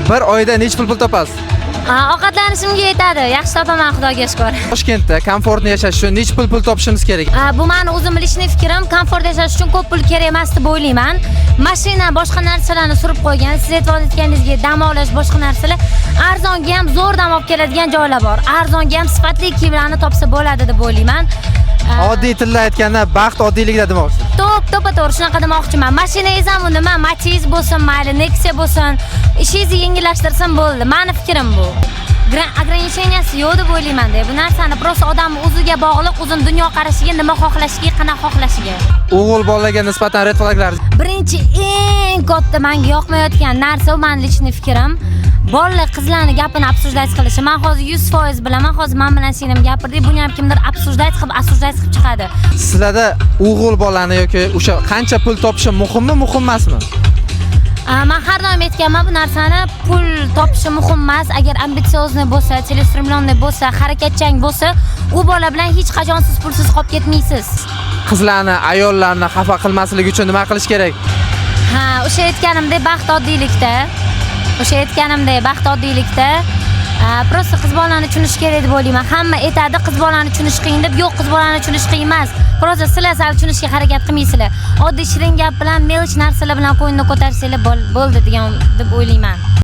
Bir oyda nech pul topasiz? Ovqatlanishimga yetadi. Yaxshi topaman, Xudoga shukr. Toshkentda komfortni yashash uchun nech pul topishimiz kerak? Bu meni o'zim bilishni fikrim, komfort yashash uchun ko'p pul kerak emas deb o'ylayman. Mashina, boshqa narsalarni surib qo'ygan, siz aytib o'tganingizdek, dam olish, boshqa narsalar arzonga ham zo'r dam olib keladigan joylar bor. Arzonga ham sifatli kiyimlarni topsa bo'ladi deb o'ylayman. Oddiy tilda aytganda baxt oddiylikda demoqchisiz. To'g'ri shunaqa demoqchiman. Mashinangiz ham nima, Matiz bo'lsin, mayli Nexia bo'lsin, ishingizni yengillashtirsin bo'ldi. Meni fikrim bu. Ограниченияsi yo'q deb o'ylayman-da. Bu narsani prosta odam o'ziga bog'liq, o'zini dunyoqarashiga, nima xohlashiga, qana xohlashiga. O'g'il bolalarga nisbatan red flaglar. Birinchi eng katta menga yoqmayotgan narsa u mening lичный fikrim. Bolalar qizlarning gapini обсуждать qilishi. Men hozir 100% bilaman. Hozir men bilan singlim gapirdik, buni ham kimdir обсуждать qilib chiqadi. Sizlarda o'g'il bolani yoki o'sha qancha pul topishi muhimmi, muhim emasmi? Men har doim aytganman, bu narsani pul topishi muhim emas. Agar ambitsiozni bo'lsa, целеустремленный bo'lsa, harakatchan bo'lsa, u bola bilan hech qachon siz pulsiz qolib ketmaysiz. Qizlarni, ayollarni xafa qilmaslik uchun nima qilish kerak? O'sha aytganimdek baxt oddiylikda. Prosta qiz bolani tushunish kerak deb o'ylayman. Hamma aytadi, qiz bolani tushunish qiyin deb. Yo'q, qiz bolani tushunish qiyin emas. Prosta sizlar sal tushunishga harakat qilmaysizlar. Oddiy shirin gap bilan, melch narsalar bilan qo'yinni ko'tarsanglar bo'ldi degan deb o'ylayman.